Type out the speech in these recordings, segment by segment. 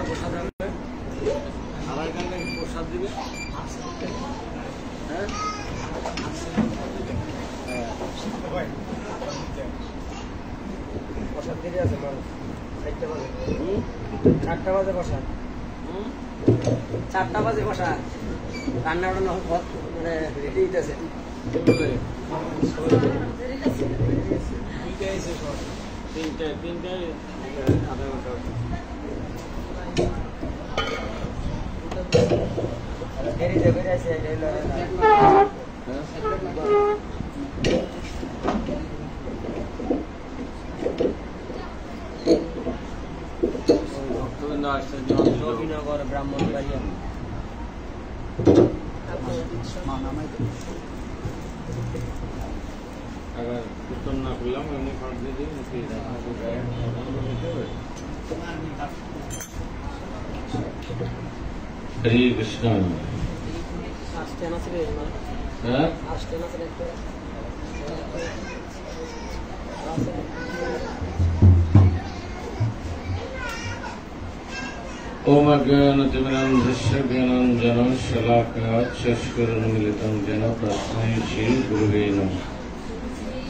প্রসাদ আনবে, আমার এখানে প্রসাদ দিবে। হ্যাঁ, প্রসাদ দেরি আছে, 4টা বাজে প্রসাদ, 4টা বাজে প্রসাদ। রান্না বান্না মানে রেডি হইতেছে। তিনটায় আধা ঘন্টা দেরিতে বেরিয়েছে। ভক্তবৃন্দ আসছে নবীনগর ব্রাহ্মণবাড়িয়া। अगर कीर्तन ना खुला मैं उन्हें फाड़ दे दी मुझे रहना तो गया हरे कृष्ण। ओम अज्ञानतिमिरान्धस्य ज्ञानाञ्जनं शलाकया चक्षुरुन्मीलितं येन तस्मै श्रीगुरुवे नमः।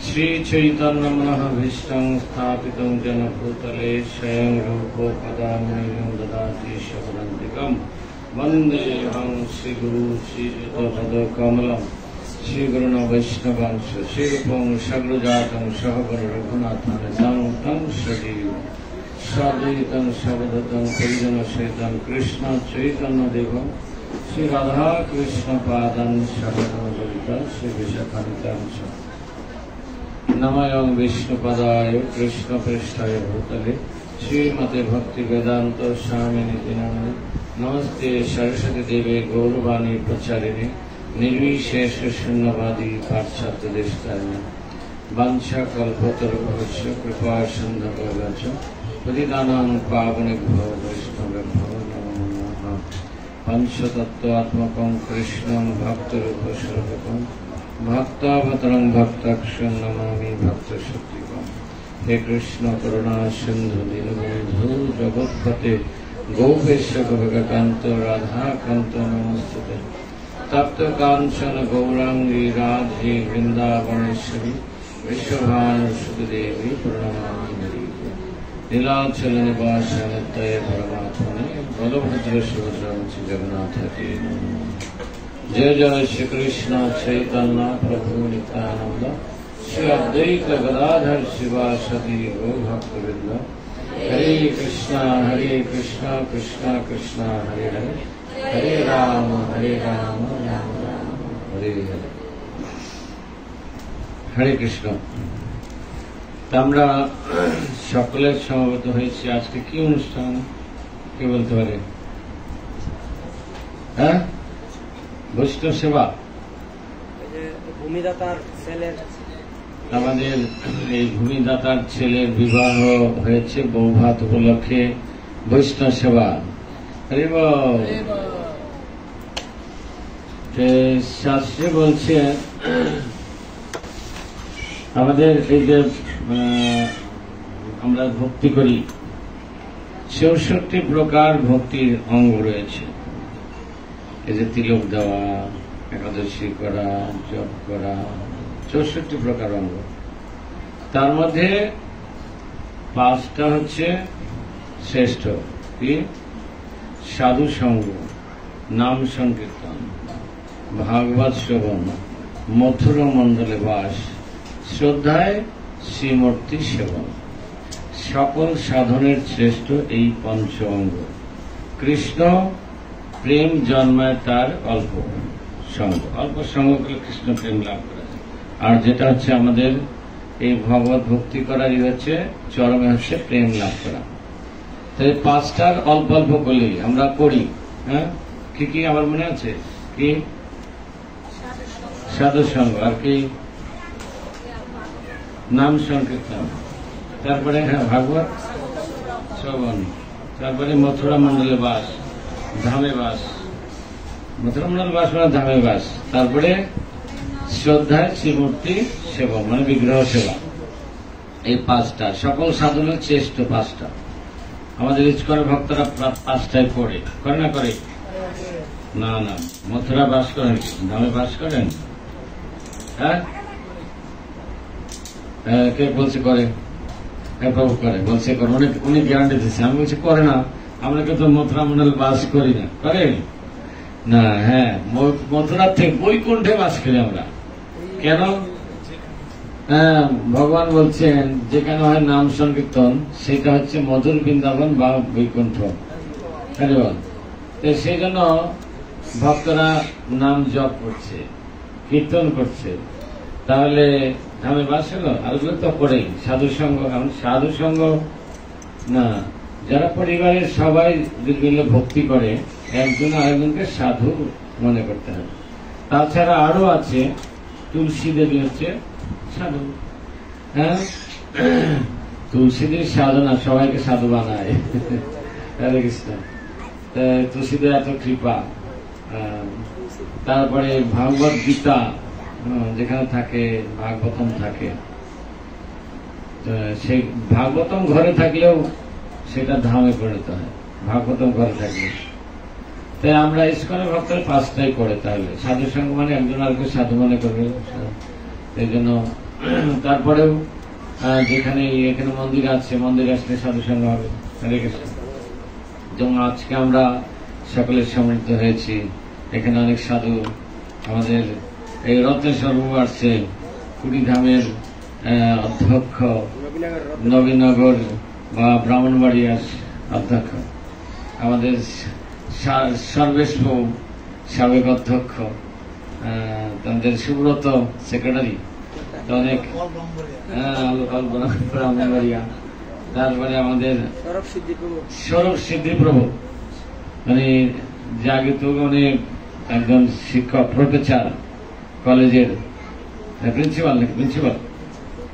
श्रीचैतन्यमनोभीष्टं स्थापितं येन भूतले स्वयं रूपपदां ददाति शपथन्तिकं वन्देऽहं श्रीगुरु श्रीयुतपदकमलं श्रीगुरुन् वैष्णवांश श्रीरूपं सग्रजातं सहगण रघुनाथान्वितं तं सजीवं साद्वैतं सवदतं परिजनसहितं कृष्ण चैतन्यदेवं श्री राधा कृष्ण पादं सहगणललितं श्री विशाखान्वितं च नमः विष्णुपदाय कृष्णपृष्ठाय भूतले श्रीमते भक्ति वेदांत स्वामिनिति नामिने नमस्ते सरस्वती देवे गौरवाणी प्रचारिणे निर्विशेष शून्यवादी पाश्चात्य देशतारिणे वंशा कल्पतरुभ्यश्च कृपा सिन्धुभ्यश्च पतितानां पावनेभ्यो वैष्णवेभ्यो नमो नमः। पंचतत्वात्मकं कृष्णं भक्तरूपस्वरूपं भक्तावतारं भक्ताख्यं नमामि भक्तशक्तिकं। हे कृष्ण करुणा सिंधु दीनबन्धु जगत्पते गोपेश गोपिकान्त राधाकान्त नमोस्तुते। तप्त कांचन गौरांगी राधे वृंदावनेश्वरी विश्वभानुसुते देवी प्रणमामि। नीलाचल निवासाय परमात्मने बलभद्र सुभद्रा जगन्नाथ के नमः। जय जय श्री कृष्ण चैतन्य प्रभु नित्यानंद श्री अद्वैत गदाधर शिवासदि गौरभक्तवृंद। हरे कृष्णा कृष्ण कृष्ण हरे हरे हरे राम राम राम हरे हरे। हरे कृष्ण। আমরা সকলের সমবেত হয়েছি আজকে কি অনুষ্ঠান কে বলতে পারে? হ্যাঁ, বৈষ্ণব সেবা। ভূমিদাতার ছেলের, আমাদের এই ভূমিদাতার ছেলের বিবাহ হয়েছে বৌভাত উপলক্ষে বৈষ্ণব সেবা। শাস্ত্রে বলছে আমাদের এই যে আমরা ভক্তি করি ৬৪ প্রকার ভক্তির অঙ্গ রয়েছে। এই যে তিলক দেওয়া, একাদশী করা, জপ করা, ৬৪ প্রকার অঙ্গ। তার মধ্যে ৫টা হচ্ছে শ্রেষ্ঠ। কি? সাধু সঙ্গ, নাম সংকীর্তন, ভাগবত শ্রবণ, মথুর মণ্ডলে বাস, শ্রদ্ধায় শ্রীমূর্তি সেবন। সকল সাধনের শ্রেষ্ঠ এই পঞ্চ অঙ্গ। কৃষ্ণ প্রেম জন্মায় তার অল্প সঙ্গ। অল্প সঙ্গ করে কৃষ্ণ প্রেম লাভ করা যায়। আর যেটা হচ্ছে আমাদের এই ভগবত ভক্তি করারই হচ্ছে চরমে হচ্ছে প্রেম লাভ করা। তাই ৫টার অল্প অল্প করলেই আমরা করি। হ্যাঁ, কি কি আমার মনে আছে? কি? সাধু সঙ্গ, আর কি? নাম সংকীর্তন, তারপরে ভাগবত শ্রবণ, তারপরে মথুরা মণ্ডলে বাস, ধামে বাস। মথুরা মণ্ডল বাস মানে ধামে বাস। তারপরে শ্রদ্ধায় শ্রীমূর্তি সেবা মানে বিগ্রহ সেবা। এই পাঁচটা, সকল সাধনের শ্রেষ্ঠ পাঁচটা। আমাদের ইস্কনের ভক্তরা পাঁচটায় পড়ে, করে না করে? না না, মথুরা বাস করেন, ধামে বাস করেন? হ্যাঁ, কে বলছে করে? প্রভু করে, বলছে করে, উনি গ্যারান্টি দিচ্ছে। আমি বলছি করে না, আমরা কিন্তু মথুরা মন্ডল বাস করি না, করে না? হ্যাঁ, মথুরার থেকে বৈকুণ্ঠে বাস করি আমরা। কেন? হ্যাঁ, ভগবান বলছেন যেখানে হয় নাম সংকীর্তন সেটা হচ্ছে মধুর বৃন্দাবন বা বৈকুণ্ঠ। সেই জন্য ভক্তরা নাম জপ করছে, কীর্তন করছে, তাহলে ধামে বাস হলো। আর ওগুলো তো করেই সাধু সঙ্গ। এখন সাধু সঙ্গ না, যারা পরিবারের সবাই মিলে ভক্তি করে, একজন আরেকজনকে সাধু মনে করতে হবে। তাছাড়া আরো আছে, তুলসী দেবী হচ্ছে সাধু। হ্যাঁ, তুলসীদের সাধনা সবাইকে সাধু বানায়। হরে কৃষ্ণ। তুলসীদের এত কৃপা। তারপরে ভাগবত গীতা যেখানে থাকে, ভাগবতম থাকে, সেই ভাগবতম ঘরে থাকলেও সেটা ধামে পরিণত হয়, ভাগবতম ঘরে থাকলে। তাই আমরা ইস্কনের ভক্তের পাঁচটাই করে। তাহলে সাধু সঙ্গ মানে একজন আরেককে সাধু মনে করবে, এই জন্য। তারপরেও যেখানে এখানে মন্দির আছে, মন্দিরে আসলে সাধু সঙ্গ হবে। যেমন আজকে আমরা সকলের সমৃদ্ধ হয়েছি, এখানে অনেক সাধু, আমাদের এই রত্নেশ্বর বাবু আসছে, কুড়িধামের অধ্যক্ষ, নবীনগর বা ব্রাহ্মণবাড়িয়ার অধ্যক্ষ, আমাদের সর্বেশ বাবু সাবেক অধ্যক্ষ, তাদের সুব্রত সেক্রেটারি, অনেক ব্রাহ্মণবাড়িয়া। তারপরে আমাদের সৌরভ সিদ্ধি প্রভু, মানে জাগে তো উনি একজন শিক্ষক, প্রফেসর, কলেজের প্রিন্সিপাল নাকি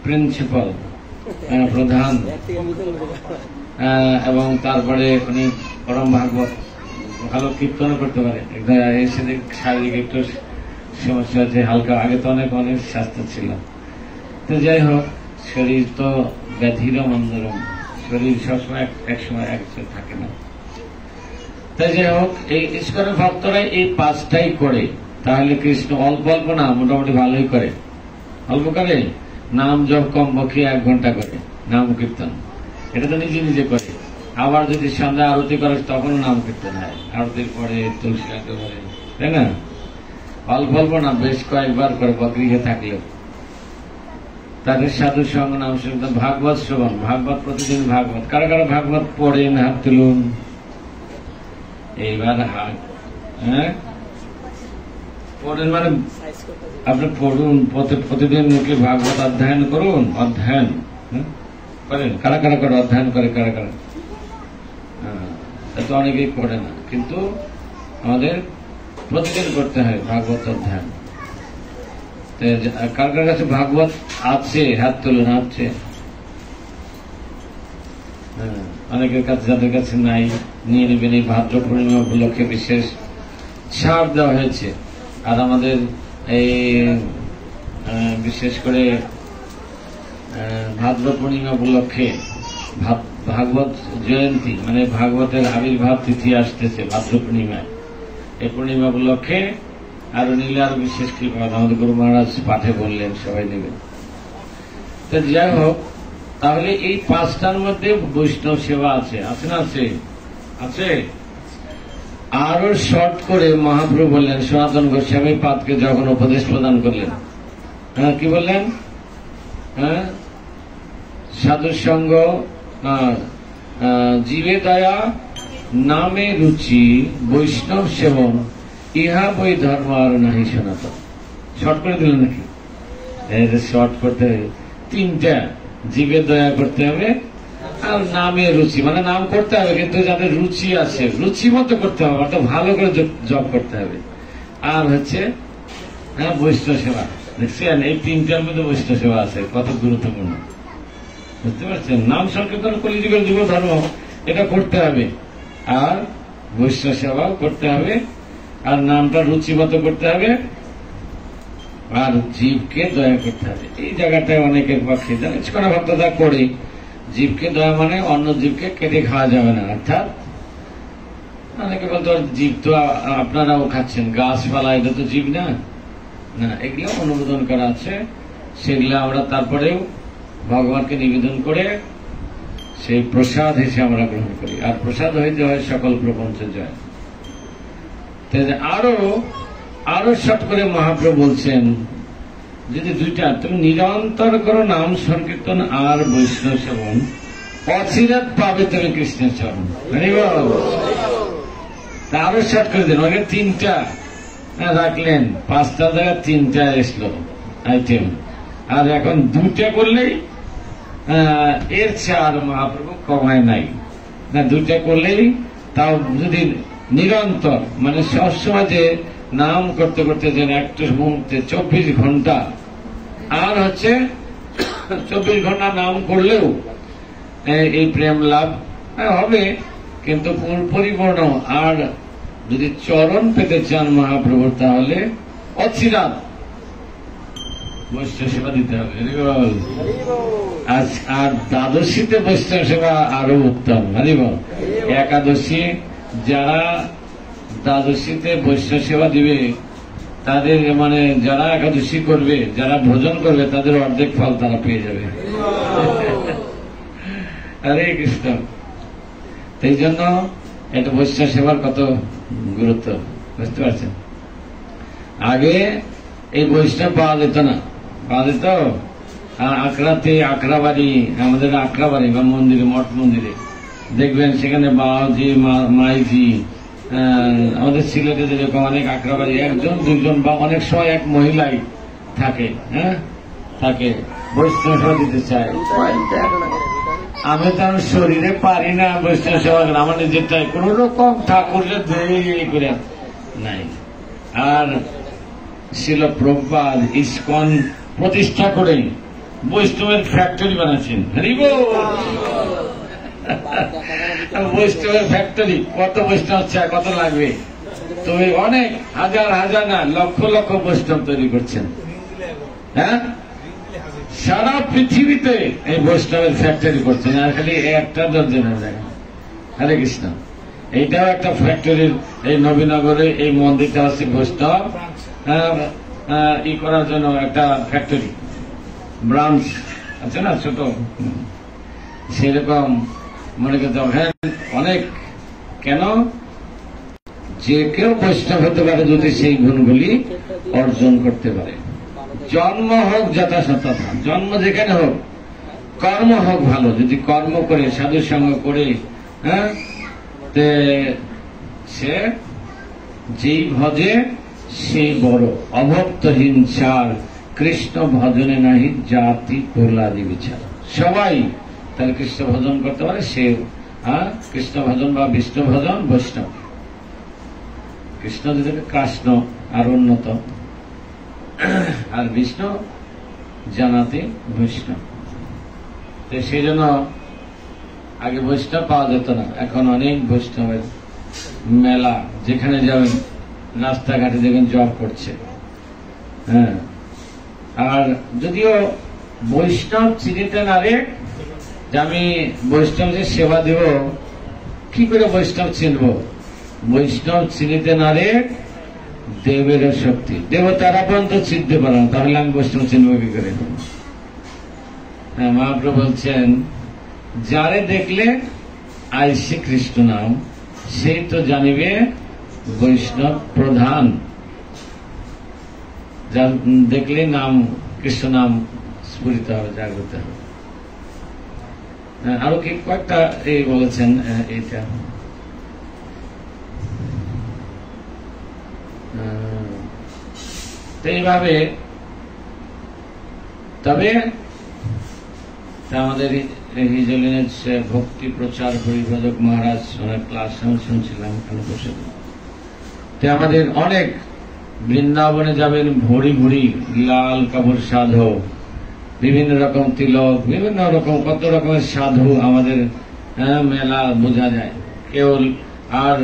প্রিন্সিপাল প্রধান। এবং তারপরে উনি পরম ভাগবত, ভালো কীর্তন করতে পারে। এসে শারীরিক একটু সমস্যা আছে হালকা, আগে তো অনেক স্বাস্থ্য ছিল। তো যাই হোক, শরীর তো ব্যাধিরও মন্দরম, শরীর সবসময় একসময় একসাথে থাকে না। তাই যাই হোক, এই ইস্কনের ভক্তরা এই পাঁচটাই করে। তাহলে কৃষ্ণ অল্প অল্প না, মোটামুটি ভালোই করে। অল্প করে, নাম জপ কম পক্ষে 1 ঘন্টা করে নাম কীর্তন, এটা তো নিজে নিজে করে। আবার যদি সন্ধ্যা আরতি করে তখনও নাম কীর্তন হয়, আরতির পরে তুলসী আরতি করে, তাই না? অল্প অল্প না, বেশ কয়েকবার করে গৃহে থাকলেও। তাদের সাধু সঙ্গ, নাম সংকীর্তন, ভাগবত শ্রবণ, ভাগবত প্রতিদিন ভাগবত। কারা কারা ভাগবত পড়েন হাত তুলুন। এইবার হ্যাঁ পড়েন মানে আপনি পড়ুন, প্রতিদিন মুখে ভাগবত অধ্যয়ন করুন। অধ্যয়ন করেন? কারা কারা করে অধ্যয়ন করে? কারা কারা? তো অনেকেই করে না, কিন্তু আমাদের প্রতিদিন করতে হয় ভাগবত অধ্যয়ন। কার কার কাছে ভাগবত আছে হাত তুলুন। আছে? অনেকের কাছে, যাদের কাছে নাই নিয়ে নেবেন। এই ভাদ্র পূর্ণিমা উপলক্ষে বিশেষ ছাড় দেওয়া হয়েছে। আর আমাদের এই বিশেষ করে ভাদ্র পূর্ণিমা উপলক্ষে ভাগবত জয়ন্তী, মানে ভাগবতের আবির্ভাব তিথি আসতেছে ভাদ্র পূর্ণিমায়। এই পূর্ণিমা উপলক্ষে আরো নিলে আরো বিশেষ কৃপা, আমাদের গুরু মহারাজ পাঠে বললেন, সবাই নেবেন। তো যাই হোক, তাহলে এই পাঁচটার মধ্যে বৈষ্ণব সেবা আছে, আছে না? আছে, আছে। আরো শর্ট করে মহাপ্রভু বললেন, সনাতন গোস্বামী পাদকে যখন উপদেশ প্রদান করলেন, হ্যাঁ কি বললেন? হ্যাঁ, সাধু সঙ্গ, জীবে দয়া, নামে রুচি, বৈষ্ণব সেবন, ইহা বই ধর্ম আর নাহি সনাতন। শর্ট করে দিলেন নাকি? শর্ট করতে হবে 3টা। জীবে দয়া করতে হবে, আর নামে রুচি, মানে নাম করতে হবে কিন্তু যাদের রুচি আছে, রুচি মতো করতে হবে, অর্থাৎ ভালো করে জপ করতে হবে। আর হচ্ছে বৈষ্ণব সেবা। দেখছেন, এই 3টার মধ্যে বৈষ্ণব সেবা আছে, কত গুরুত্বপূর্ণ, বুঝতে পারছেন? নাম সংকীর্তন কলিযুগের যুব ধর্ম, এটা করতে হবে। আর বৈষ্ণব সেবাও করতে হবে, আর নামটা রুচি মতো করতে হবে। আর জীবকে দয়া করতে হবে। এই জায়গাটায় অনেকের পক্ষে জানিস ভক্ততা করে জীবকে দয়া মানে অন্য জীবকে কেটে খাওয়া যাবে না, অর্থাৎ অনেকে বলতে জীব তো আপনারাও খাচ্ছেন, গাছপালা এটা তো জীব না, না এগুলো অনুমোদন করা আছে, সেগুলো আমরা তারপরেও ভগবানকে নিবেদন করে সেই প্রসাদ হিসেবে আমরা গ্রহণ করি। আর প্রসাদ হইতে হয় সকল প্রপঞ্চ জয়। আরো শর্ট করে মহাপ্রভু বলছেন, যদি দুইটা তুমি নিরন্তর করো নাম সংকীর্তন আর বৈষ্ণব সেবন, অচিরাত পাবে তুমি কৃষ্ণের চরণ। আরো শর্ট করে দেন, ওকে তিনটা রাখলেন, 5টা জায়গায় 3টা এসলো আইটেম, আর এখন 2টা করলেই এর চেয়ে আর মহাপ্রভু কমায় নাই না। 2টা করলেই, তাও যদি নিরন্তর মানে সবসময় যে নাম করতে করতে যেন একটা মুহূর্তে 24 ঘন্টা, আর হচ্ছে 24 ঘন্টা নাম করলেও এই প্রেম লাভ হবে, কিন্তু পরিপূর্ণ। আর যদি চরণ পেতে চান মহাপ্রভুর, তাহলে অচিরাত বৈষ্ণব সেবা দিতে হবে। আর দ্বাদশীতে বৈষ্ণব সেবা আরো উত্তম। একাদশী যারা দ্বাদশীতে বৈষ্ণব সেবা দিবে, তাদের মানে যারা একাদশী করবে, যারা ভোজন করবে, তাদের অর্ধেক ফল তারা পেয়ে যাবে। হরে কৃষ্ণ। এই জন্য এটা বৈষ্ণব সেবার কত গুরুত্ব বুঝতে পারছেন। আগে এই বৈষ্ণব পাওয়া যেত না, পাওয়া যেত আখড়াতে, আখড়া বাড়ি, আমাদের আখড়া বাড়ি বা মন্দিরে, মঠ মন্দিরে দেখবেন সেখানে বাবাজি, মাইজি, আমাদের সিলেটে যেরকম অনেক আখড়া বাড়ি 1জন 2জন বা অনেক সময় এক মহিলাই থাকে, থাকে বৈষ্ণব সেবা দিতে চায়। আমি তো শরীরে পারি না বৈষ্ণব সেবা, আমার নিজেরটাই কোন রকম ঠাকুরের করে নাই। আর শিল প্রভুপাদ ইসকন প্রতিষ্ঠা করে বৈষ্ণবের ফ্যাক্টরি বানাচ্ছেন। বৈষ্ণবের ফ্যাক্টরি, কত বৈষ্ণব চায়, কত লাগবে, তবে অনেক হাজার হাজার না লক্ষ লক্ষ বৈষ্ণব তৈরি করছেন। হ্যাঁ, সারা পৃথিবীতে এই বৈষ্ণবের ফ্যাক্টরি করছেন, আর খালি একটা দর্জনের জায়গা। হরে কৃষ্ণ। এইটাও একটা ফ্যাক্টরির, এই নবীনগরে এই মন্দিরটা হচ্ছে বৈষ্ণব ই করার জন্য একটা ফ্যাক্টরি, ব্রাঞ্চ আছে না ছোট, সেরকম মনে করতে অনেক। কেন? যে কেউ বৈষ্ণব হতে পারে যদি সেই গুণগুলি অর্জন করতে পারে। জন্ম হোক যথাযথতা, জন্ম যেখানে হোক, কর্ম হোক ভালো, যদি কর্ম করে সাধু সঙ্গ করে, সে যেই ভজে সেই বড়। অভক্তহীন চার কৃষ্ণ ভজনে নাহি জাতি প্রহ্লাদি বিচার। সবাই তাহলে কৃষ্ণ ভজন করতে পারে, সে কৃষ্ণ ভজন বা বিষ্ণু ভজন বৈষ্ণব। কৃষ্ণ যদি কৃষ্ণ আর উন্নত, আর বিষ্ণু জানাতে বৈষ্ণব। সেই জন্য আগে বৈষ্ণব পাওয়া যেত না, এখন অনেক বৈষ্ণবের মেলা, যেখানে যাবেন রাস্তাঘাটে দেখবেন জব করছে। হ্যাঁ, আর যদিও বৈষ্ণব চিনিতে না রে, যে আমি বৈষ্ণবদের সেবা দেব, কি করে বৈষ্ণব চিনব? বৈষ্ণব চিনিতে না রে দেবের শক্তি, দেবতারা পর্যন্ত চিনতে পারে না, তাহলে আমি বৈষ্ণব চিনব কি করে? হ্যাঁ, মহাপ্রভু বলছেন, যারে দেখলে আইসে কৃষ্ণ নাম, সেই তো জানিবে বৈষ্ণব প্রধান। যা দেখলে নাম, কৃষ্ণ নাম স্ফুরিত হবে, জাগ্রত হবে। আরো কি কয়েকটা এই বলেছেন, এইটা এইভাবে। তবে আমাদের হিজলিনের ভক্তি প্রচার পরিব্রজক মহারাজ অনেক ক্লাস শুনছিলাম এখানে বসে। আমাদের অনেক বৃন্দাবনে যাবেন, ভরি ভরি লাল কাপড় সাধু, বিভিন্ন রকম তিলক, বিভিন্ন রকম কত রকমের সাধু আমাদের মেলা বোঝা যায়। কেবল আর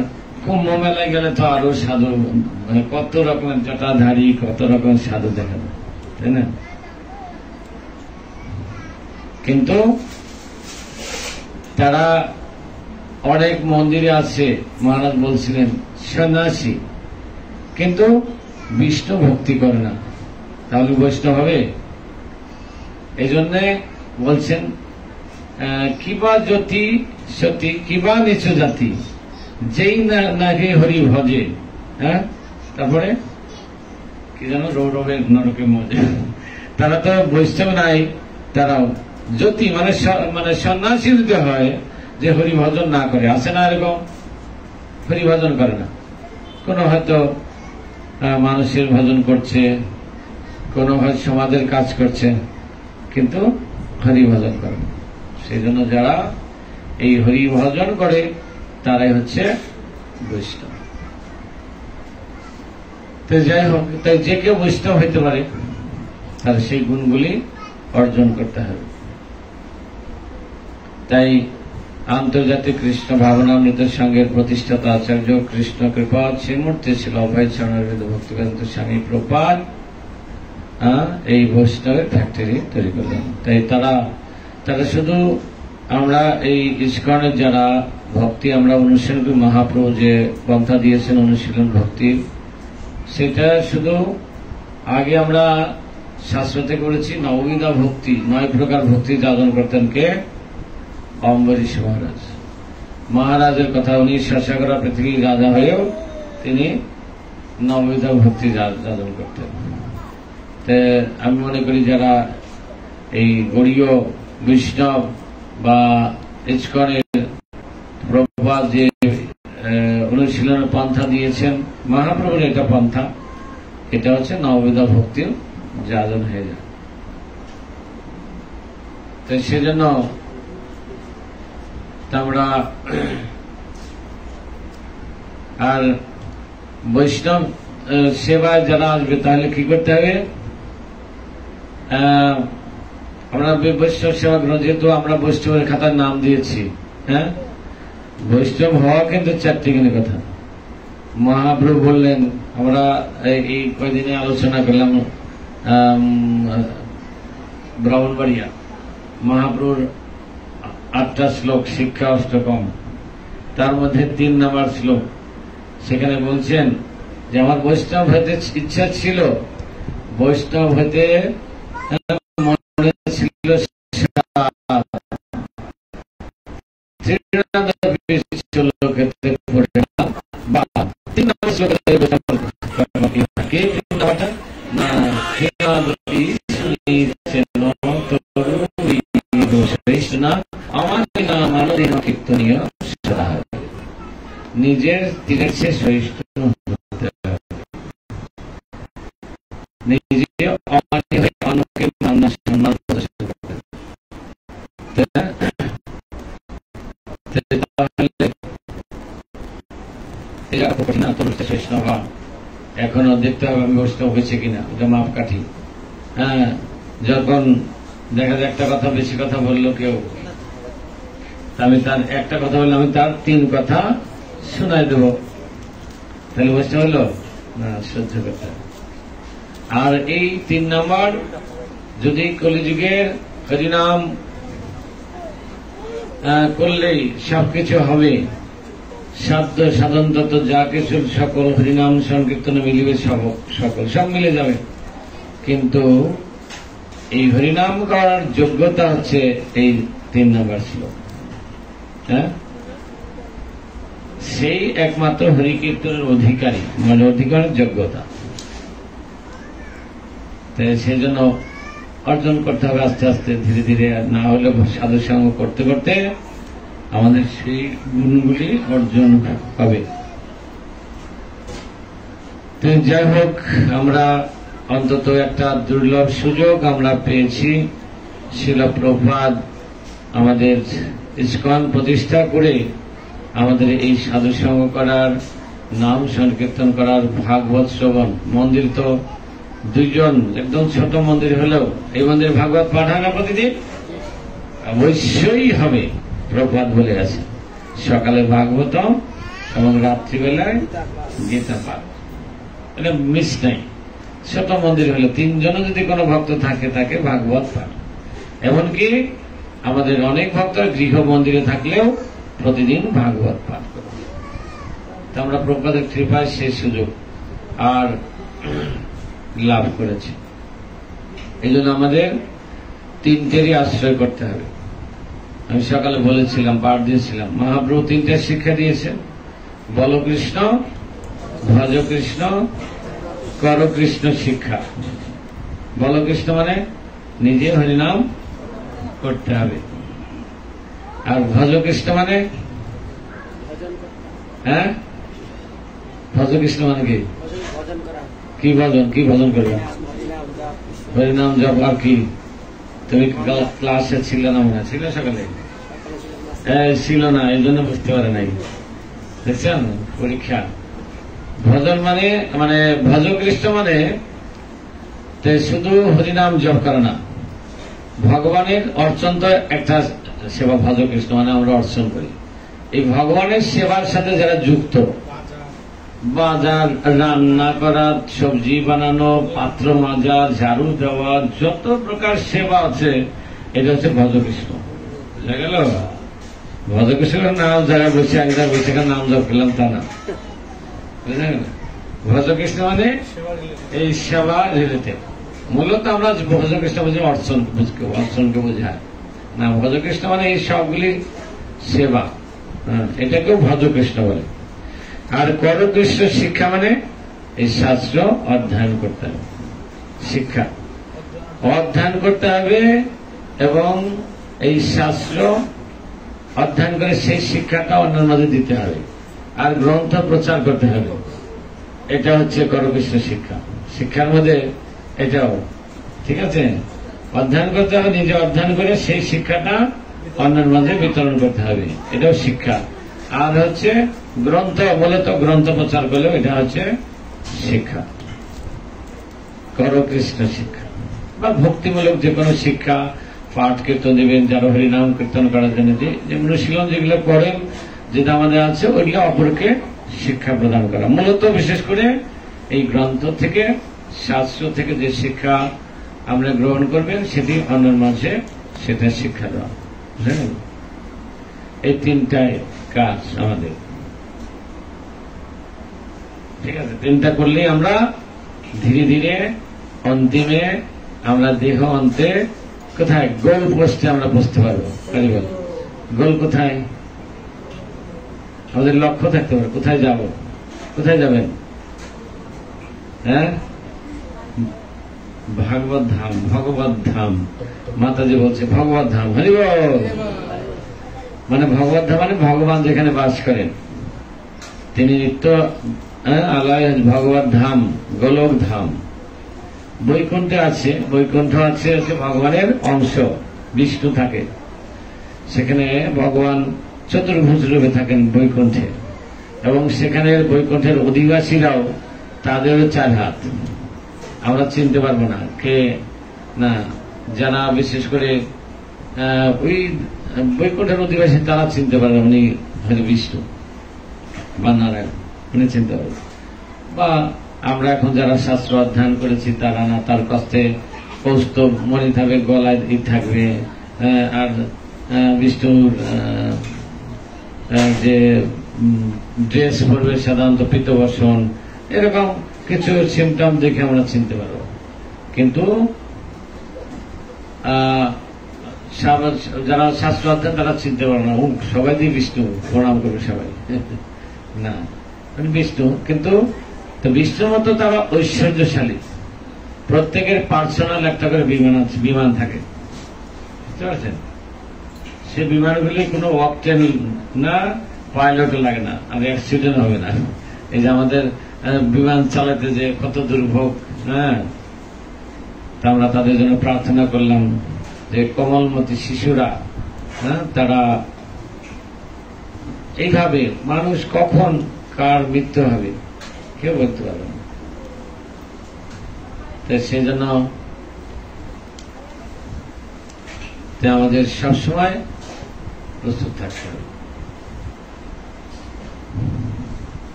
কুম্ভ মেলায় গেলে তো আরো সাধু, মানে কত রকমের জটাধারী, কত রকমের সাধু দেখা যায়, তাই না? কিন্তু তারা অনেক মন্দিরে আছে, মহারাজ বলছিলেন সন্ন্যাসী, কিন্তু বিষ্ণু ভক্তি করে না, তাহলে বৈষ্ণব হবে? এই জন্য বলছেন কিবা জ্যোতি সতী কিবা নিচু জাতি, যেই নাকি হরি ভজে। হ্যাঁ, তারপরে কি জানো, রৌরবের নরকে মজে। তারা তো বৈষ্ণব নাই, তারাও জ্যোতি মানে সন্ন্যাসী দিতে হয় যে হরি ভজন না করে, আছে না এরকম? হরি ভজন করে না, কোন হয়তো মানুষের ভজন করছে, কোন হয়তো সমাজের কাজ করছে, কিন্তু হরি ভজন করে না। সেই জন্য যারা এই হরি ভজন করে তারাই হচ্ছে বৈষ্ণব। তো যাই হোক, তাই যে কেউ বৈষ্ণব হইতে পারে, তার সেই গুণগুলি অর্জন করতে হবে। তাই আন্তর্জাতিক কৃষ্ণ ভাবনামৃত সংঘের প্রতিষ্ঠাতা আচার্য কৃষ্ণ কৃপাদ শ্রীমূর্তি ছিল অভয় চরণারবিন্দ ভক্তিবেদান্ত স্বামী প্রপাদ এই বৈষ্ণবের ফ্যাক্টরি তৈরি করলেন। তাই তারা শুধু আমরা এই ইস্কনের যারা ভক্তি আমরা অনুশীলন করি, মহাপ্রভু যে পন্থা দিয়েছেন অনুশীলন ভক্তির, সেটা শুধু আগে আমরা শাস্ত্রতে করেছি নববিধা ভক্তি, 9 প্রকার ভক্তি যাজন করতেন কে? অম্বরীশ মহারাজ। মহারাজের কথা, উনি শশাগরা পৃথিবীর রাজা হয়েও তিনি নববিধা ভক্তি যাজন করতেন। আমি মনে করি যারা এই গৌড়ীয় বৈষ্ণব বা ইস্কনের প্রভুপাদ যে অনুশীলনের পন্থা দিয়েছেন, মহাপ্রভুর এটা পন্থা, এটা হচ্ছে নববিধা ভক্তির যাজন হয়ে যায়। তো সেজন্য আমরা আর বৈষ্ণব সেবায় যারা আসবে তাহলে কি করতে হবে? আমরা বৈষ্ণব সেবা গ্রহণ, যেহেতু আমরা বৈষ্ণবের খাতার নাম দিয়েছি, হ্যাঁ, বৈষ্ণব হওয়া কিন্তু 4টিখানি কথা। মহাপ্রভু বললেন, আমরা এই কয়দিনে আলোচনা করলাম ব্রাহ্মণবাড়িয়া, মহাপ্রভুর 8টা শ্লোক শিক্ষা অষ্টকম, তার মধ্যে 3 নম্বর শ্লোক, সেখানে বলছেন যে আমার বৈষ্ণব হইতে ইচ্ছা ছিল, বৈষ্ণব হইতে মনে ছিল কীর্তনীয় নিজের তীরের চেয়ে শ্রেষ্ঠ নিজে অমানি হয়ে অন্যকে মান্না সম্মান শ্রেষ্ঠ হওয়া। এখনো দেখতে হবে আমি বৈষ্ণব হয়েছে কিনা, ওটা মাপকাঠি। হ্যাঁ, যখন দেখা যায় একটা কথা বেশি কথা বললো কেউ, আমি তার একটা কথা বললাম, আমি তার 3 কথা শোনাই দেব, তাহলে বৈষ্ণব হলো না? সহ্য করতে। আর এই 3 নম্বর, যদি কলিযুগের হরিনাম করলেই সবকিছু হবে, সাধ্য সাধন তত্ত্ব যা কিছু সকল হরিনাম সংকীর্তনে মিলিবে, সব মিলে যাবে। কিন্তু এই হরিনাম করার যোগ্যতা হচ্ছে এই 3 নম্বর শ্লোক। হ্যাঁ, সেই একমাত্র হরিকীর্তনের অধিকারী, মানে অধিকারের যোগ্যতা। তাই সেই জন্য অর্জন করতে হবে আস্তে আস্তে, ধীরে ধীরে, না হলে সাধু সঙ্গ করতে করতে আমাদের সেই গুণগুলি অর্জন হবে। তো যাই হোক, আমরা অন্তত একটা দুর্লভ সুযোগ আমরা পেয়েছি। শিল প্রভুপাদ আমাদের ইস্কন প্রতিষ্ঠা করে আমাদের এই সাধু সঙ্গ করার, নাম সংকীর্তন করার, ভাগবত শ্রবণ, মন্দির তো 2জন, একদম ছোট মন্দির হলেও এই মন্দিরে ভাগবত পাঠ হয় না প্রতিদিন? অবশ্যই হবে, প্রভুপাদ বলে আছে সকালে ভাগবতম, এবং রাত্রিবেলায় গীতা পাঠ, এটা মিস নাই। ছোট মন্দির হলে 3 জনও যদি কোনো ভক্ত থাকে তাকে ভাগবত পাঠ। এমনকি আমাদের অনেক ভক্ত গৃহ মন্দিরে থাকলেও প্রতিদিন ভাগবত পাঠ করে। তা আমরা প্রভুপাদের কৃপায় সেই সুযোগ আর লাভ করেছি। এই জন্য আমাদের 3টেরই আশ্রয় করতে হবে। আমি সকালে বলেছিলাম, পাঠ দিয়েছিলাম, মহাপ্রভু 3টে শিক্ষা দিয়েছেন, বল কৃষ্ণ, ভজ কৃষ্ণ, কর কৃষ্ণ শিক্ষা। বল কৃষ্ণ মানে নিজে হরিনাম করতে হবে, আর ভজ কৃষ্ণ মানে হ্যাঁ, ভজ কৃষ্ণ মানে কি ভজন, কি ভজন করবে? হরিনাম জপ। আর কি? তুমি ক্লাসে ছিল না মনে ছিল? সকালে ছিল না, এই জন্য বুঝতে পারে নাই। দেখছেন পরীক্ষা। ভজন মানে মানে ভজ কৃষ্ণ মানে শুধু হরিনাম জপ করে না, ভগবানের অর্চন তো একটা সেবা। ভজ কৃষ্ণ মানে আমরা অর্চন করি। এই ভগবানের সেবার সাথে যারা যুক্ত, বাজার, রান্না করা, সবজি বানানো, পাত্র মাজা, ঝাড়ু দেওয়া, যত প্রকার সেবা আছে, এটা হচ্ছে ভজকৃষ্ণ। বুঝা গেল? ভজকৃষ্ণের নাম যারা বসে একদা বসে নাম জপ করলাম তা না, বুঝা গেল? ভজকৃষ্ণ মানে এই সেবা রিলেটেড। মূলত আমরা ভজকৃষ্ণ বুঝি অর্চনকে বোঝায় না। ভজকৃষ্ণ মানে এই সবগুলি সেবা, এটাকেও ভজকৃষ্ণ বলে। আর করকৃষ্ণ শিক্ষা মানে এই শাস্ত্র অধ্যয়ন করতে হবে, শিক্ষা অধ্যয়ন করতে হবে, এবং এই শাস্ত্র অধ্যয়ন করে সেই শিক্ষাটা অন্যের মাঝে দিতে হবে, আর গ্রন্থ প্রচার করতে হবে। এটা হচ্ছে করকৃষ্ণ শিক্ষা। শিক্ষার মধ্যে এটাও ঠিক আছে, অধ্যয়ন করতে হবে, নিজে অধ্যয়ন করে সেই শিক্ষাটা অন্যের মাঝে বিতরণ করতে হবে, এটাও শিক্ষা। আর হচ্ছে গ্রন্থ, মূলত গ্রন্থ প্রচার করলেও এটা হচ্ছে শিক্ষা, করকৃষ্ণ শিক্ষা। বা ভক্তিমূলক যে কোনো শিক্ষা, পাঠ কীর্তন দেবেন, যারা হরিনাম কীর্তন করার জন্য যে অনুশীলন যেগুলো করেন, যেটা আমাদের আছে, ওইগুলো অপরকে শিক্ষা প্রদান করা। মূলত বিশেষ করে এই গ্রন্থ থেকে, শাস্ত্র থেকে যে শিক্ষা আমরা গ্রহণ করবেন, সেটি অন্যের মাঝে সেটা শিক্ষা দেওয়া। বুঝলেন? এই 3টাই কাজ আমাদের, ঠিক আছে? 3টা করলেই আমরা ধীরে ধীরে অন্তিমে আমরা দেহ অন্তে কোথায় গোল পোস্টে আমরা বসতে পারবো। গোল কোথায়? আমাদের লক্ষ্য থাকতে পারে, কোথায় যাব, কোথায় যাবেন? হ্যাঁ, ভাগবত ধাম, ভগবত ধাম। মাতাজি বলছে ভগবত ধাম, হরি বল। মানে ভগবত ধাম মানে ভগবান যেখানে বাস করেন, তিনি নিত্য আলয় ভগবত ধাম, গোলক ধাম। বৈকুণ্ঠে আছে, বৈকুণ্ঠ আছে ভগবানের অংশ, বিষ্ণু থাকে সেখানে। ভগবান চতুর্ভুজ রূপে থাকেন বৈকুণ্ঠে, এবং সেখানে বৈকুণ্ঠের অধিবাসীরাও তাদেরও 4 হাত। আমরা চিনতে পারবো না কে না, যারা বিশেষ করে ওই বৈকুণ্ঠের অধিবাসী তারা চিনতে পারবে উনি হয়তো বিষ্ণু বা নারায়ণ, উনি চিনতে পারবে। বা আমরা এখন যারা শাস্ত্র অধ্যয়ন করেছি তারা না, তার কাছে কৌস্তব মণি থাকবে, গলায় থাকবে, আর বিষ্ণুর যে ড্রেস পরবে সাধারণত পীতবসন, এরকম কিছু সিমটম দেখে আমরা চিনতে পারব। কিন্তু যারা শাস্ত্র অধ্যয়ন তারা চিনতে পারবে না, সবাই দিয়ে বিষ্ণু প্রণাম করবে সবাই না, বিষ্ণু। কিন্তু বিষ্ণুর মতো তারা ঐশ্বর্যশালী, প্রত্যেকের পার্সোনাল একটা করে বিমান থাকে, বুঝতে পারছেন? সে বিমানগুলি কোনো অকটেন না, পাইলটও লাগে না, আর অ্যাক্সিডেন্ট হবে না। এই যে আমাদের বিমান চালাতে যে কত দুর্ভোগ, হ্যাঁ, তা আমরা তাদের জন্য প্রার্থনা করলাম যে কোমলমতি শিশুরা, হ্যাঁ, তারা এইভাবে, মানুষ কখন কার মৃত্যু হবে কেউ বলতে পারবে না। তাই সেই জন্য আমাদের সবসময় প্রস্তুত থাকতে হবে।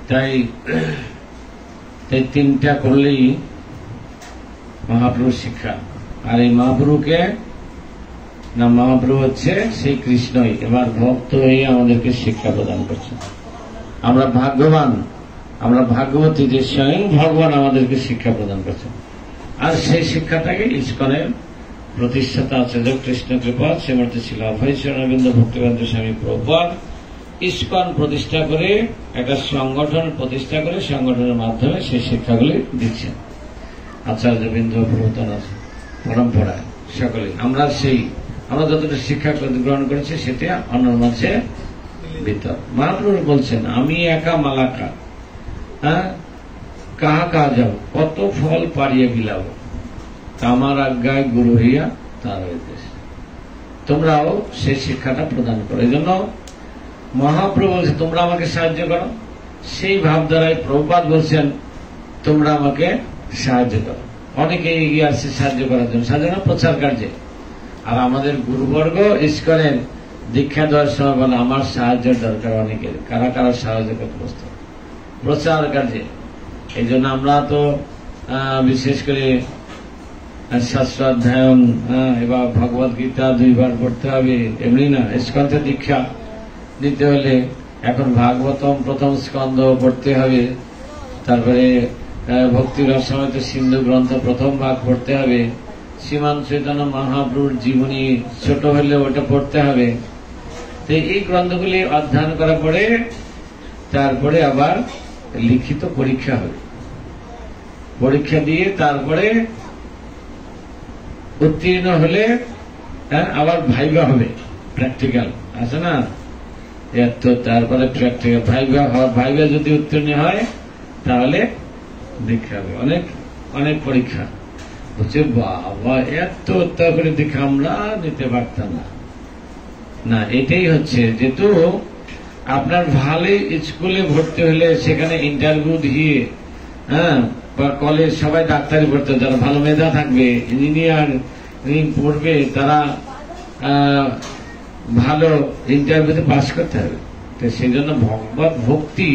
তাই তিনটা করলেই মহাপ্রভুর শিক্ষা। আর এই মহাপ্রভুকে না, মহাপ্রভু হচ্ছে সেই কৃষ্ণই এবার ভক্ত হয়ে আমাদেরকে শিক্ষা প্রদান করছেন। আমরা ভাগ্যবান, আমরা ভাগ্যবতী যে স্বয়ং ভগবান আমাদেরকে শিক্ষা প্রদান করছেন। আর সেই শিক্ষাটাকে ইস্কনের প্রতিষ্ঠাতা আচার্য কৃষ্ণ কৃপাল শ্রীমতী ছিল অভয় চরণারবিন্দ ভক্তিবেদান্ত স্বামী প্রভুপাদ ইস্কন প্রতিষ্ঠা করে, একটা সংগঠন প্রতিষ্ঠা করে সংগঠনের মাধ্যমে সেই শিক্ষাগুলি দিচ্ছেন আচার্যবৃন্দ প্রবর্তন পরম্পরায় সকলে। আমরা যতটা শিক্ষা গ্রহণ করেছি সেটা অন্যের মাঝে বিতর। মহাপ্রভু বলছেন, আমি একা মালাকা, কাহা কাহা যাব, কত ফল পাড়িয়ে বিলাব, আমার আজ্ঞায় গুরু হইয়া তার হইতেছে। তোমরাও সেই শিক্ষাটা প্রদান করো। এই জন্য মহাপ্রভু বলছে তোমরা আমাকে সাহায্য করো, সেই ভাবধারায় প্রভুপাদ বলছেন তোমরা আমাকে সাহায্য করো। অনেকে এগিয়ে আসছে সাহায্য করার জন্য, সাহায্য প্রচার কার্যে। আর আমাদের গুরুবর্গ ইস্কনের দীক্ষা দেওয়ার সময় বলে আমার সাহায্যের দরকার অনেকের, কারা কারা সাহায্য করতে বসতে প্রচার কার্যে। এই জন্য আমরা তো বিশেষ করে শাস্ত্র অধ্যয়ন এবার ভগবত গীতা 2 বার পড়তে হবে, এমনি না। ইস্কনতে দীক্ষা দিতে হলে এখন ভাগবতম প্রথম স্কন্ধ পড়তে হবে, তারপরে ভক্তি রসময়িত সিন্ধু গ্রন্থ প্রথম ভাগ পড়তে হবে, শ্রীমান চৈতন্য মহাপ্রভুর জীবনী ছোট হলে ওটা পড়তে হবে। তো এই গ্রন্থগুলি অধ্যয়ন করার পরে তারপরে আবার লিখিত পরীক্ষা হবে, পরীক্ষা দিয়ে তারপরে উত্তীর্ণ হলে আবার ভাইবা হবে, প্র্যাকটিক্যাল আছে না, তো তারপরে প্র্যাকটিক্যাল ভাইবা যদি উত্তীর্ণ হয় তাহলে দীক্ষা হবে। অনেক অনেক পরীক্ষা হচ্ছে। বাবা, এত উত্তর করে দীক্ষা আমরা নিতে পারতাম না। এটাই হচ্ছে, যেহেতু আপনার ভালো স্কুলে ভর্তি হলে সেখানে ইন্টারভিউ দিয়ে বা কলেজ সবাই ডাক্তারি পড়তে, যারা ভালো মেধা থাকবে ইঞ্জিনিয়ারিং পড়বে তারা ভালো ইন্টারভিউতে পাস করতে হবে। তো সেই জন্য ভগবত ভক্তি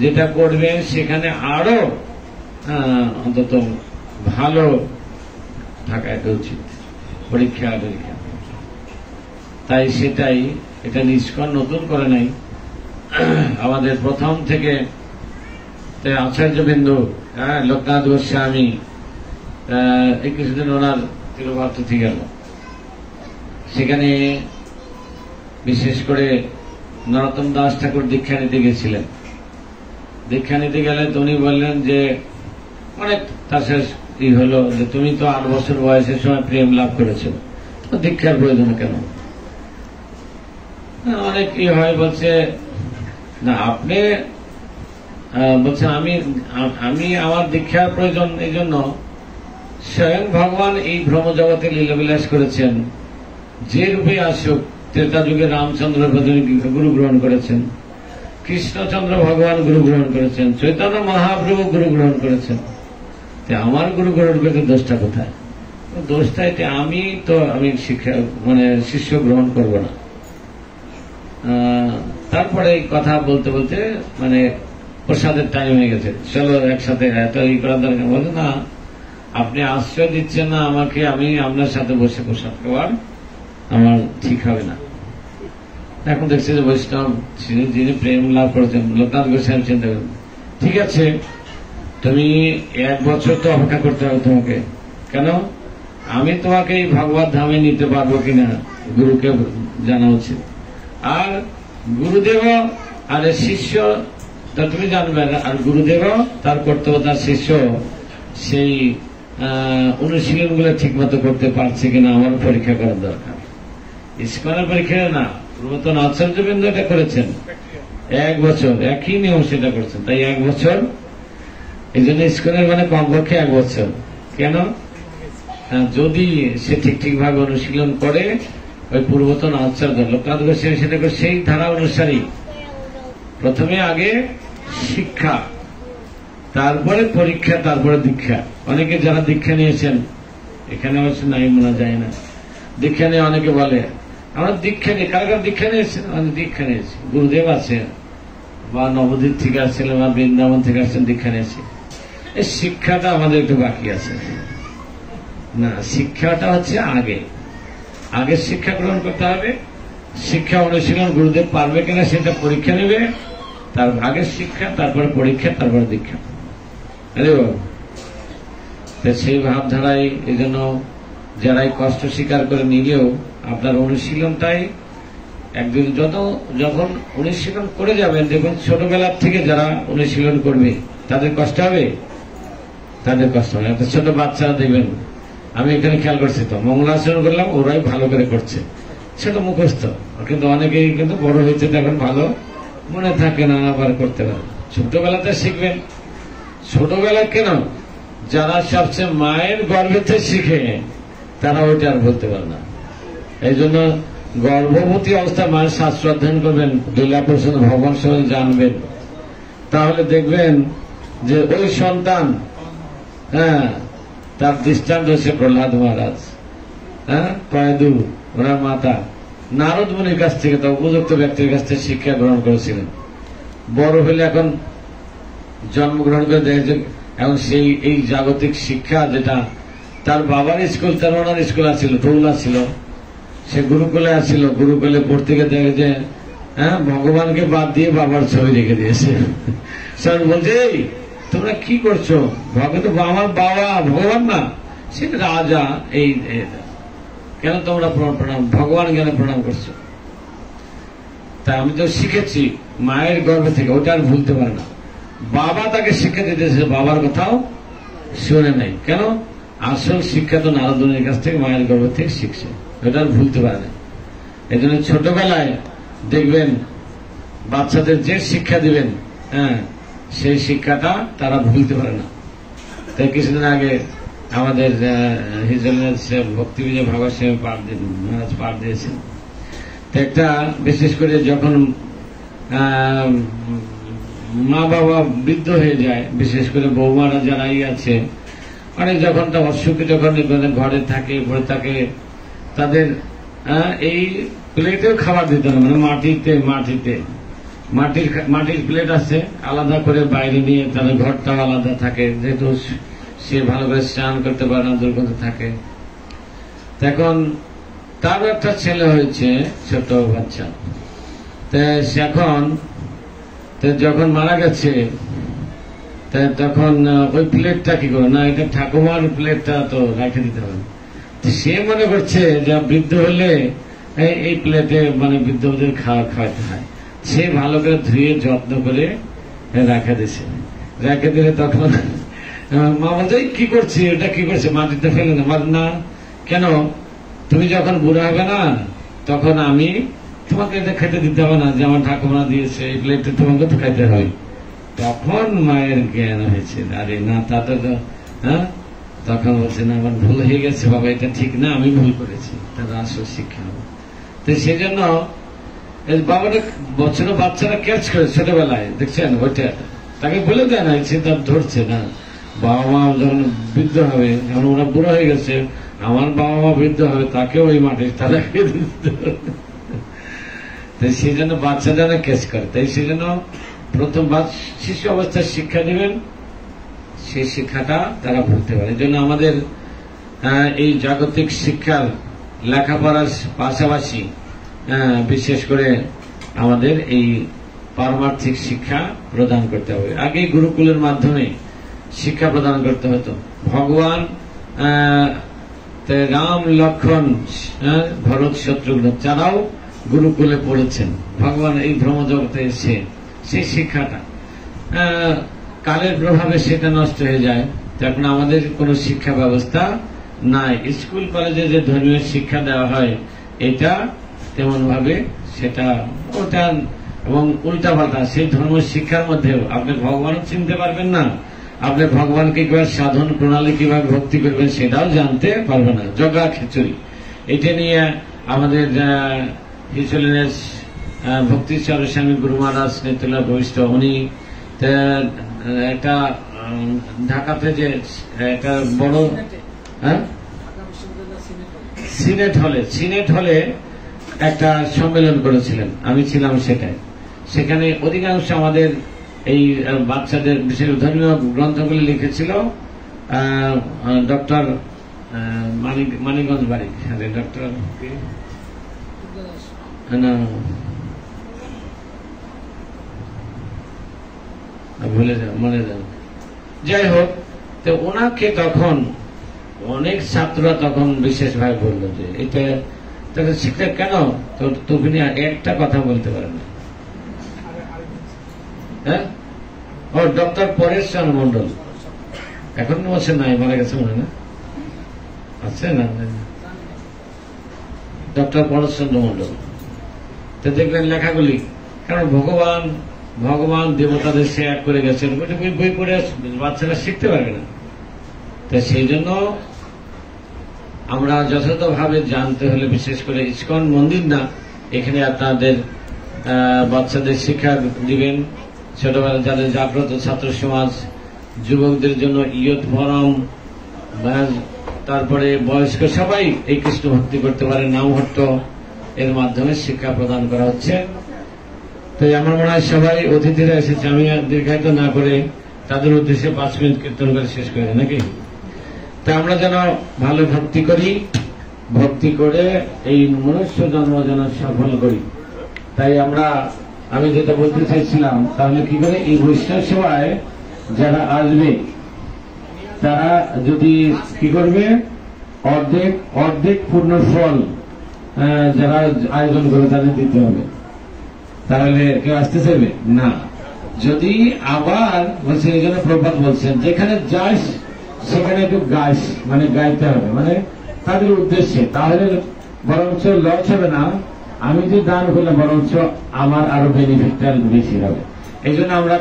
যেটা করবেন সেখানে আরো অন্তত ভালো থাকা এটা উচিত, পরীক্ষা। তাই সেটাই, এটা ইস্কন নতুন করে নাই, আমাদের প্রথম থেকে আচার্যবৃন্দ লোকনাথ গোস্বামী এই কিছুদিন ওনার তিরুভাতি গেল, সেখানে বিশেষ করে নরোত্তম দাস ঠাকুর দীক্ষা নিতে গেছিলেন। দীক্ষা নিতে গেলে উনি বললেন যে অনেক তার শেষ হলো যে তুমি তো 8 বছর বয়সের সময় প্রেম লাভ করেছ, তো দীক্ষার প্রয়োজন কেন? অনেক হয় বলছে না, আপনি বলছেন আমি আমার দীক্ষার প্রয়োজন এই জন্য স্বয়ং ভগবান এই ভ্রমজগতে লীলাবিলাস করেছেন, যে রূপে আসুক। ত্রেতা যুগে রামচন্দ্র গুরু গ্রহণ করেছেন, কৃষ্ণচন্দ্র ভগবান গুরু গ্রহণ করেছেন, চৈতন্য মহাপ্রভু গুরু গ্রহণ করেছেন। আমার গুরু গ্রহণ করতে দোষটা কোথায়? দোষটা এটা আমি শিক্ষা শিষ্য গ্রহণ করব না। তারপরে কথা বলতে বলতে প্রসাদের টাইম হয়ে গেছে, চলো একসাথে এত করার দরকার। বলে না, আপনি আশ্রয় দিচ্ছেন না আমাকে, আমি আপনার সাথে বসে প্রসাদ খাওয়ার আমার ঠিক হবে না। এখন দেখছি যে বৈষ্ণব যিনি প্রেম লাভ করেছেন লোকনাথ গোস্বামী চিন্তা করেন, ঠিক আছে তুমি 1 বছর তো অপেক্ষা করতে হবে তোমাকে, কেন আমি তোমাকে এই ভগবত ধামে নিতে পারবো কিনা গুরুকে জানা উচিত। আর গুরুদেব আর শিষ্য তা তুমি জানবে, আর গুরুদেব তার কর্তব্য, তার শিষ্য সেই অনুশীলন গুলো ঠিক মতো করতে পারছে কিনা আমার পরীক্ষা করার দরকার। ইস্কনের পরীক্ষা না, পূর্বতন আচার্যবৃন্দ এটা করেছেন 1 বছর, একই নিয়ম সেটা করছেন। তাই 1 বছর, এই জন্য ইস্কনের কমপক্ষে 1 বছর। কেন? যদি সে ঠিক ভাবে অনুশীলন করে, ওই পূর্বতন আচার্য লোকনাথ গোস্বামী সেটা করে সেই ধারা অনুসারী প্রথমে আগে শিক্ষা, তারপরে পরীক্ষা, তারপরে দীক্ষা। অনেকে যারা দীক্ষা নিয়েছেন এখানে অবশ্য নাই মনে যায় না, দীক্ষা নিয়ে অনেকে বলে আমরা দীক্ষা নিই, কারা কারা দীক্ষা নিয়েছেন? দীক্ষা নিয়েছি, গুরুদেব আছে, বা নবদ্বীপ থেকে আসছিলেন বা বৃন্দাবন থেকে আসছেন দীক্ষা নিয়েছি, এই শিক্ষাটা আমাদের একটু বাকি আছে। না, শিক্ষাটা হচ্ছে আগে শিক্ষা গ্রহণ করতে হবে। শিক্ষা অনুশীলন গুরুদেব পারবে কিনা সেটা পরীক্ষা নেবে, তার আগের শিক্ষা, তারপরে পরীক্ষা, তারপরে দীক্ষা। সেই ভাবধারায় এই জন্য যারাই কষ্ট স্বীকার করে নিলেও আপনার অনুশীলনটাই একদিন যখন অনুশীলন করে যাবেন, দেখুন ছোটবেলার থেকে যারা অনুশীলন করবে তাদের কষ্ট হবে, একটা ছোট বাচ্চারা দেখবেন, আমি এখানে খেয়াল করছি তো মঙ্গলাচরণ করলাম, ওরাই ভালো করে করছে, ছোট মুখস্থ, কিন্তু অনেকেই কিন্তু বড় হয়েছে তখন ভালো মনে থাকে না, আবার করতে পারে। ছোটবেলাতে শিখবেন। ছোটবেলা কেন, যারা সবচেয়ে মায়ের গর্ভেতে শিখে তারা ওইটা আর বলতে পারে না। এই জন্য গর্ভবতী অবস্থায় মায়ের শাস্ত্র অধ্যয়ন করবেন, লীলা প্রসন্ন ভগবান সঙ্গে জানবেন, তাহলে দেখবেন যে ওই সন্তান, তার দৃষ্টান্ত হচ্ছে প্রহ্লাদ মহারাজ, কয়েদু ওনার মাতা নারদ মুনির কাছ থেকে, তা উপযুক্ত ব্যক্তির কাছ থেকে শিক্ষা গ্রহণ করেছিলেন। বড় হলে এখন জন্মগ্রহণ করে দেখেছে, এখন সেই এই জাগতিক শিক্ষা যেটা তার বাবার স্কুল, তার ওনার স্কুল আছিল, টৌলা ছিল, সে গুরুকুলে আসছিল, গুরুকুলে পড়তে গিয়ে দেখে যে ভগবানকে বাদ দিয়ে বাবার ছবি রেখে দিয়েছে। স্যার বলছে, এই তোমরা কি করছো, আমার বাবা ভগবান না, সে রাজা, এই কেন তোমরা প্রণাম, ভগবান কেন প্রণাম করছো? তা আমি তো শিখেছি মায়ের গর্ভে থেকে, ওটা আর ভুলতে পারে না। বাবা তাকে শিক্ষা দিতেছে, বাবার কথাও শুনে নাই, কেন? আসল শিক্ষা তো নারদনের কাছ থেকে, মায়ের গর্ভ থেকে শিখছে, ওটা আর ভুলতে পারে না। এই জন্য ছোটবেলায় দেখবেন বাচ্চাদের যে শিক্ষা দিবেন, সেই শিক্ষাটা তারা ভুলতে পারে না। তাই কিছুদিন আগে আমাদের ভক্তি বিজয় ভাগবত সিংহ মহারাজ পাঠ দিয়েছেন। তো একটা বিশেষ করে যখন মা বাবা বৃদ্ধ হয়ে যায়, বিশেষ করে বৌমারা যারাই আছে, অনেক যখন তা অসুখে যখন ঘরে থাকে, পড়ে থাকে, তাদের এই প্লেটেও খাবার দিতে হবে, মানে মাটির প্লেট আছে, আলাদা করে বাইরে নিয়ে, তাদের ঘরটাও আলাদা থাকে, যেহেতু সে ভালো করে স্নান করতে পারে না, দুর্গন্ধ থাকে। তখন তারও একটা ছেলে হয়েছে, ছোট বাচ্চা, এখন যখন মারা গেছে, তখন ওই প্লেটটা কি করে, না এটা ঠাকুমার প্লেটটা তো রেখে দিতে হবে। সে মনে করছে যে বৃদ্ধ হলে এই প্লেটে মানে বৃদ্ধদের খাওয়াতে হয়, সে ভালো করে ধুয়ে যত্ন করে রেখে দিছে। রেখে দিলে তখন মা বলছে, কি করছি, এটা কি করছে, মাটিতে ফেলে না, কেন তুমি যখন বুড়া হবে না, তখন আমি তোমাকে এটা খেতে দিতে হবে না, যে আমার ঠাকুমা দিয়েছে, এই প্লেটে তোমাকে তো খেতে হয়। তখন মায়ের জ্ঞান হয়েছে, আরে না, তাতে তো তখন বলছে, না আমার ভুল হয়ে গেছে বাবা, এটা ঠিক না, আমি ভুল করেছি, তার আসল শিক্ষা হবে। তো সেই জন্য বাবাটা ছোট বাচ্চারা ক্যাচ করে ছোটবেলায়, দেখছেন ওইটা তাকে বলে দেয় না, সে তার ধরছে না। বাবা মা যখন বৃদ্ধ হবে, এখন ওরা বুড়ো হয়ে গেছে, আমার বাবা মা বৃদ্ধ হবে, তাকেও ওই মাঠে তারা তাই সেই জন্য বাচ্চা যারা ক্যাচ করে, তাই সেই জন্য প্রথম শিশু অবস্থায় শিক্ষা দেবেন, সেই শিক্ষাটা তারা ভুলতে পারে। এই জন্য আমাদের এই জাগতিক শিক্ষার লেখাপড়ার পাশাপাশি বিশেষ করে আমাদের এই পারমার্থিক শিক্ষা প্রদান করতে হবে। আগে গুরুকুলের মাধ্যমে শিক্ষা প্রদান করতে হতো। ভগবান রাম লক্ষ্মণ ভরত শত্রুঘ্ন তারাও গুরুকুলে পড়েছেন। ভগবান এই ভ্রমজগতে এসে সেই শিক্ষাটা কালের প্রভাবে সেটা নষ্ট হয়ে যায়। তখন আমাদের কোনো শিক্ষা ব্যবস্থা নাই। স্কুল কলেজে যে ধর্মীয় শিক্ষা দেওয়া হয়, এটা তেমন ভাবে সেটা ওটা এবং উল্টা পাল্টা। সেই ধর্ম শিক্ষার মধ্যেও আপনি ভগবান চিনতে পারবেন না, আপনি ভগবানকে কিভাবে সাধন প্রণালী কিভাবে ভক্তি করবেন সেটাও জানতে পারবেন না। জগা খিচুড়ি এটা নিয়ে আমাদের হিচুলিনের ভক্তি স্বামী গুরু মহারাজ নেতুলা বৈষ্ঠ, উনি একটা ঢাকাতে যে একটা বড় সিনেট হলে একটা সম্মেলন করেছিলেন, আমি ছিলাম সেটাই। সেখানে অধিকাংশ আমাদের এই বাচ্চাদের বিশেষ ধর্মীয় গ্রন্থগুলি লিখেছিল ডক্টর মানিকগঞ্জ বাড়ি, ডক্টর ভুলে যান, মনে যান, যাই হোক। তো ওনাকে তখন অনেক ছাত্ররা তখন বিশেষভাবে বলল যে এটা তাকে শিখতে কেন, তো তুমি একটা কথা বলতে পারেন না। হ্যাঁ, ও ডক্টর পরেশ চন্দ্র মন্ডল, এখন বসে নাই, মারা গেছে মনে না, আছে না, ডক্টর পরেশ চন্দ্র মন্ডল। তো দেখলেন লেখাগুলি, কারণ ভগবান দেবতাদের সে এক করে গেছেন, বই পড়ে বাচ্চারা শিখতে পারবে না। তো সেই জন্য আমরা যথাযথভাবে জানতে হলে, বিশেষ করে ইসকন মন্দির না, এখানে আপনাদের বাচ্চাদের শিক্ষা দিবেন। ছোটবেলা যাদের জাগ্রত ছাত্র সমাজ, যুবকদের জন্য ইয়ত ফরম, তারপরে বয়স্ক সবাই এই কৃষ্ণ ভক্তি করতে পারে, নামহট্ট এর মাধ্যমে শিক্ষা প্রদান করা হচ্ছে। তাই আমার মনে হয় সবাই অতিথিরা এসেছে, আমি আর দীর্ঘায়িত না করে তাদের উদ্দেশ্যে 5 মিনিট কীর্তন করে শেষ করে নাকি। তাই আমরা যেন ভালো ভক্তি করি, ভক্তি করে এই মনুষ্য জন্ম যেন সফল করি। তাই আমি যেটা বলতে চাইছিলাম, তাহলে কি করে এই বৈষ্ণব সেবায় যারা আসবে তারা যদি কি করবে, অর্ধেক পূর্ণ ফল যারা আয়োজন করে তাদের দিতে হবে। তাহলে কেউ আসতে চাইবে না। যদি আবার বলছে, এই জন্য প্রভাত বলছেন, যেখানে যাস সেখানে একটু গাইস, মানে গাইতে হবে, মানে তাদের উদ্দেশ্যে, তাহলে বরঞ্চ লস হবে না। আমি যে দান করলাম বরঞ্চ আমার আরো বেনিফিটটা বেশি হবে। এই জন্য আমরা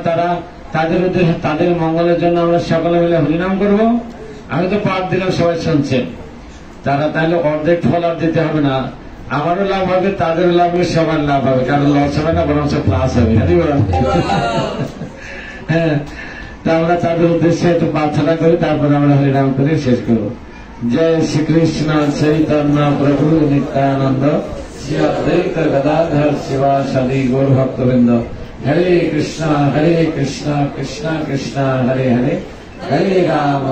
তাদের উদ্দেশ্যে, তাদের মঙ্গলের জন্য আমরা সকলে মিলে হরিনাম করবো। আমি তো পাঠ দিলাম, সবাই শুনছেন, তারা তাহলে অর্ধেক ফল আর দিতে হবে না, আমারও লাভ হবে, তাদেরও লাভ হবে, সবার লাভ হবে, কারণ লস হবে না, বরঞ্চ প্লাস হবে। হ্যাঁ, তা আমরা তাদের উদ্দেশ্যে একটু প্রার্থনা করি, তারপরে আমরা হরিনাম করে শেষ করবো। জয় শ্রীকৃষ্ণ চৈতন্য প্রভু নিত্যানন্দ, শ্রী অদ্বৈত গদাধর শিবাসাদি গৌর ভক্তবৃন্দ। হরে কৃষ্ণ কৃষ্ণ কৃষ্ণ হরে হরে, হরে রাম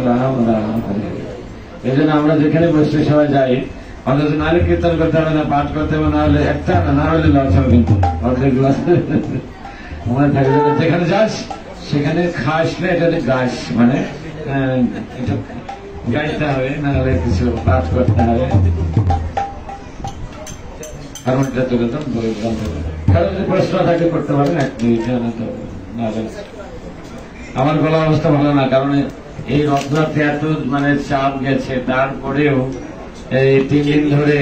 রাম রাম হরে হরে। এই জন্য আমরা যেখানে বসে সবাই যাই, অন্তত নারী কীর্তন করতে হবে না, পাঠ করতে হবে, না হলে একটা না হলে লস হবে, কিন্তু অর্ধেক লস মনে থাকে। যেখানে যাস সেখানে খাস না, এটা গাছ, মানে একটু গাইতে হবে, না হলে কিছু পাঠ করতে হবে। হারমোনিয়ামটা তুলে দাম, যদি প্রশ্ন থাকে করতে পারেন, 1 মিনিট না। আমার গলা অবস্থা ভালো না, কারণ এই রথযাত্রা এত মানে চাপ গেছে, তারপরেও এই 3 দিন ধরে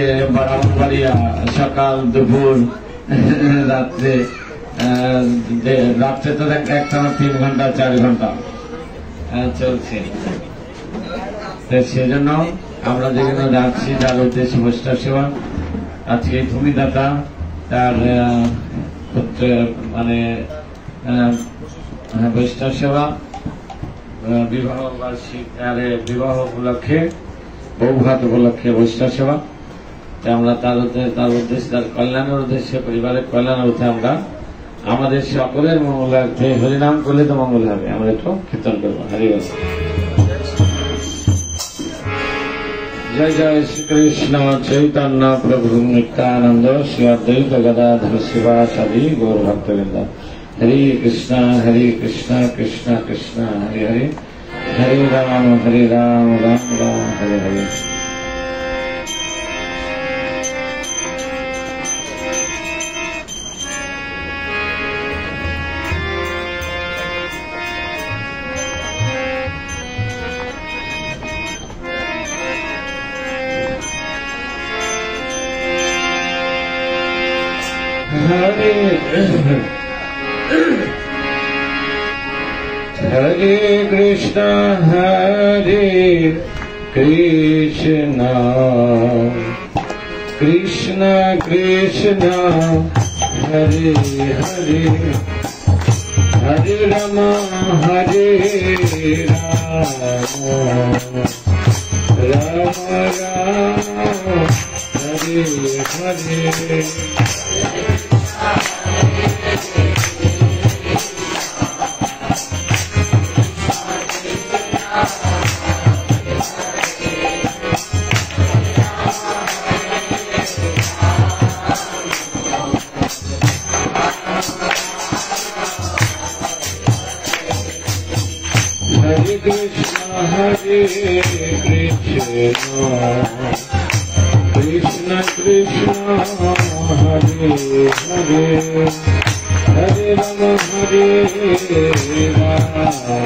বাড়িয়া সকাল দুপুর রাত্রে তো একটানা 3 ঘন্টা 4 ঘন্টা চলছে। সেজন্য আমরা যেখানে যাচ্ছি, যার উদ্দেশ্যে বৈষ্ণব সেবা, আজকে ভূমিদাতা তার মানে বৈষ্ণব সেবা বিবাহ বার্ষিক, বিবাহ উপলক্ষে, বৌভাত উপলক্ষে বৈষ্ণব সেবা। আমরা তার উদ্দেশ্যে, তার কল্যাণের উদ্দেশ্যে, পরিবারের কল্যাণের উদ্দেশ্যে আমরা আমাদের সকলের মঙ্গলার্থে হরিনাম করলে তো মঙ্গল হবে। আমরা একটু কীর্তন করবো। হরি বল। জয় জয় শ্রীকৃষ্ণ চৈতন্য প্রভু নিত্যানন্দ, শ্রী অদ্বৈত গদাধর শিবাসাদি গৌর ভক্তবৃন্দ। হরে কৃষ্ণ কৃষ্ণ কৃষ্ণ হরে হরে, হরে Ram Ram Ram Hare Hare. Hare Krishna Krishna Krishna Hare Hare, Hare Rama Hare Rama, Rama Rama Hare Hare. Krishna Krishna Krishna Hare Hare Hare Rama Hare Rama Hare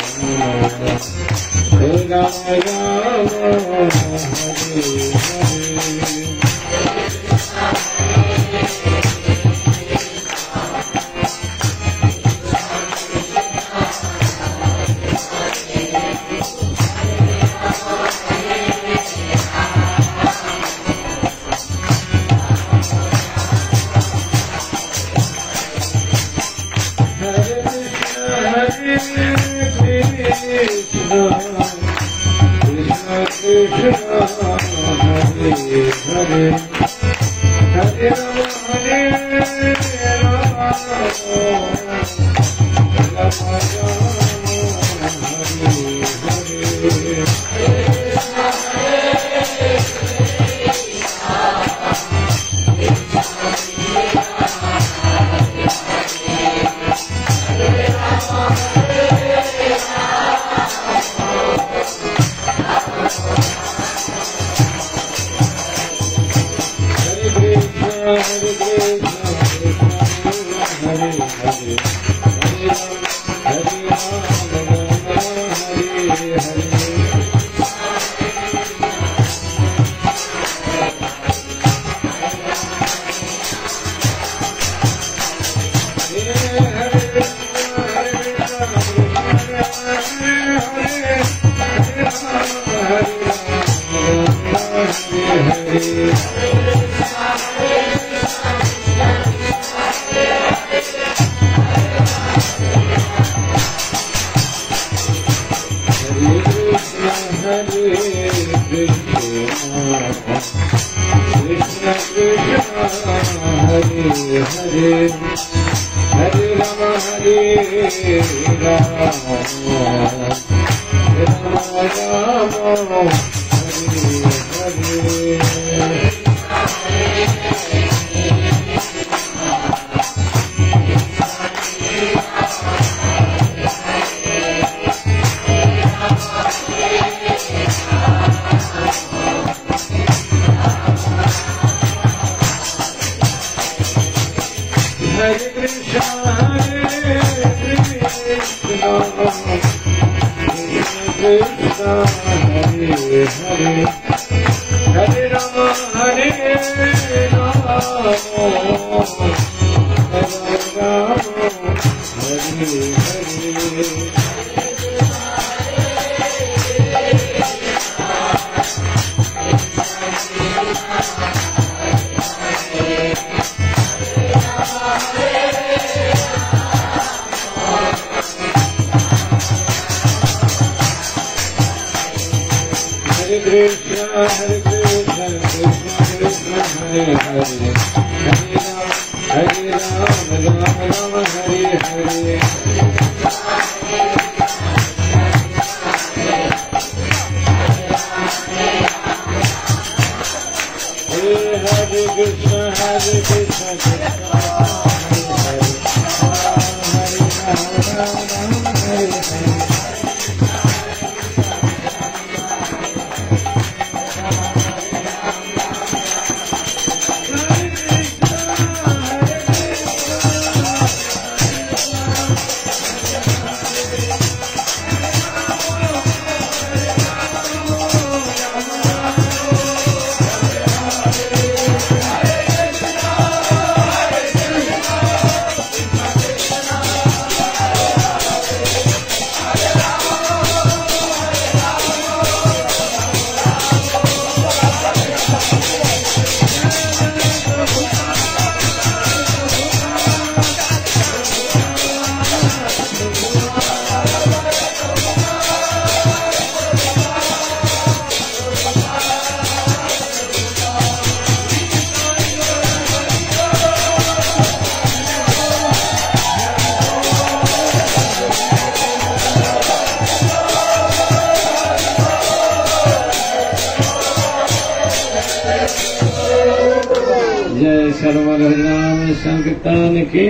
Rama Hare Hare जय सर्वधर्म संकीर्तन की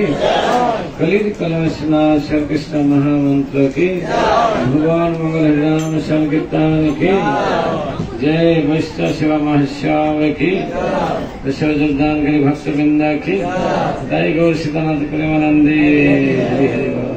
कलिर कलम स्नान श्री कृष्ण महामंत्र की, भगवान मंगल हरिनाम संकीर्तन की जय, वैष्णव सेवा महाश्याम की, दशरथदान भक्त वृंदा की, दाई गौर सीतानाथ प्रेमानंदी हरि हरि।